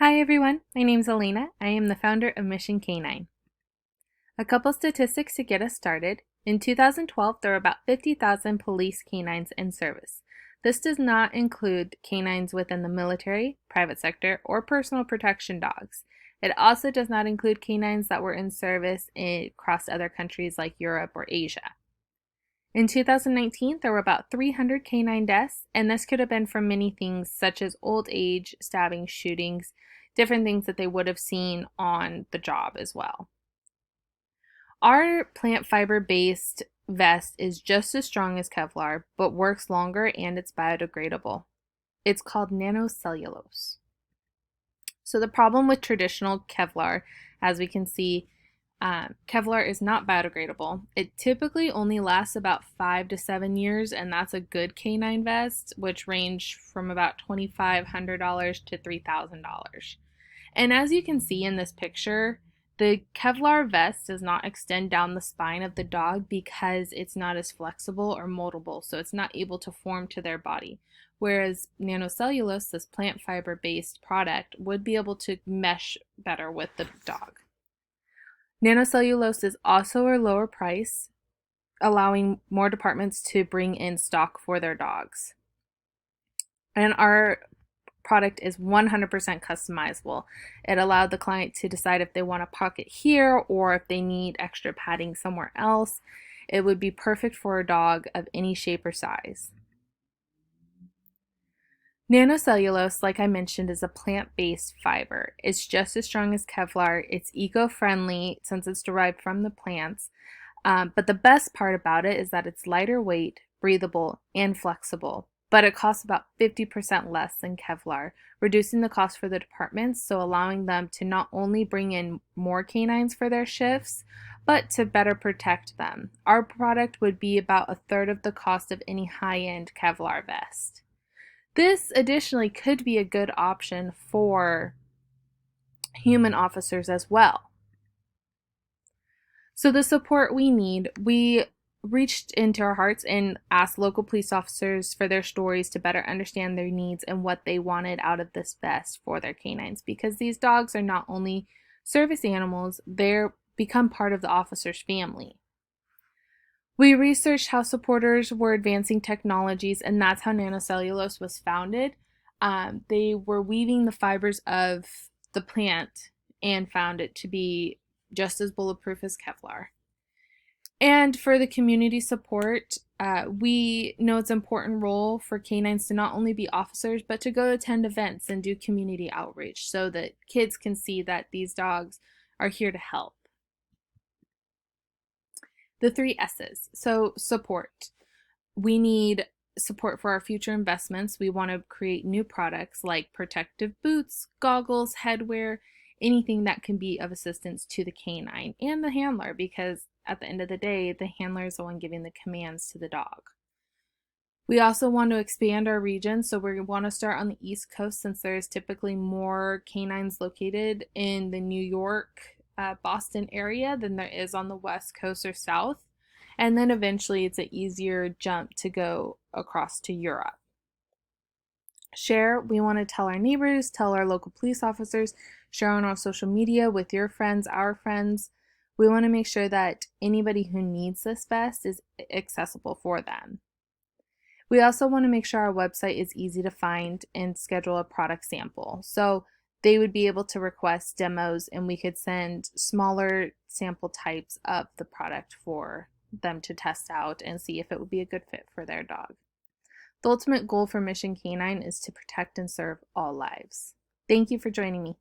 Hi everyone, my name's Elena. I am the founder of Mission Canine. A couple statistics to get us started. In 2012, there were about 50,000 police canines in service. This does not include canines within the military, private sector, or personal protection dogs. It also does not include canines that were in service across other countries like Europe or Asia. In 2019, there were about 300 canine deaths, and this could have been from many things such as old age, stabbing, shootings, different things that they would have seen on the job as well. Our plant fiber based vest is just as strong as Kevlar, but works longer and it's biodegradable. It's called nanocellulose. So the problem with traditional Kevlar, as we can see, Kevlar is not biodegradable. It typically only lasts about 5 to 7 years, and that's a good canine vest, which range from about $2,500 to $3,000. And as you can see in this picture, the Kevlar vest does not extend down the spine of the dog because it's not as flexible or moldable, so it's not able to form to their body. Whereas nanocellulose, this plant fiber based product, would be able to mesh better with the dog. Nanocellulose is also a lower price, allowing more departments to bring in stock for their dogs. And our product is 100% customizable. It allowed the client to decide if they want a pocket here or if they need extra padding somewhere else. It would be perfect for a dog of any shape or size. Nanocellulose, like I mentioned, is a plant-based fiber. It's just as strong as Kevlar. It's eco-friendly since it's derived from the plants. But the best part about it is that it's lighter weight, breathable, and flexible. But it costs about 50% less than Kevlar, reducing the cost for the departments, so allowing them to not only bring in more canines for their shifts, but to better protect them. Our product would be about a third of the cost of any high-end Kevlar vest. This additionally could be a good option for human officers as well. So the support we need, we reached into our hearts and asked local police officers for their stories to better understand their needs and what they wanted out of this vest for their canines, because these dogs are not only service animals, they're become part of the officer's family. We researched how supporters were advancing technologies, and that's how nanocellulose was founded. They were weaving the fibers of the plant and found it to be just as bulletproof as Kevlar. And for the community support, we know it's an important role for canines to not only be officers, but to go attend events and do community outreach so that kids can see that these dogs are here to help. The 3 S's. So support. We need support for our future investments. We want to create new products like protective boots, goggles, headwear, anything that can be of assistance to the canine and the handler, because at the end of the day, the handler is the one giving the commands to the dog. We also want to expand our region, so we want to start on the East Coast since there is typically more canines located in the New York, Boston area than there is on the West Coast or South. And then eventually it's an easier jump to go across to Europe. Share, we want to tell our neighbors, tell our local police officers, share on our social media with your friends, our friends. We want to make sure that anybody who needs this vest is accessible for them. We also want to make sure our website is easy to find and schedule a product sample. So they would be able to request demos and we could send smaller sample types of the product for them to test out and see if it would be a good fit for their dog. The ultimate goal for Mission Canine is to protect and serve all lives. Thank you for joining me.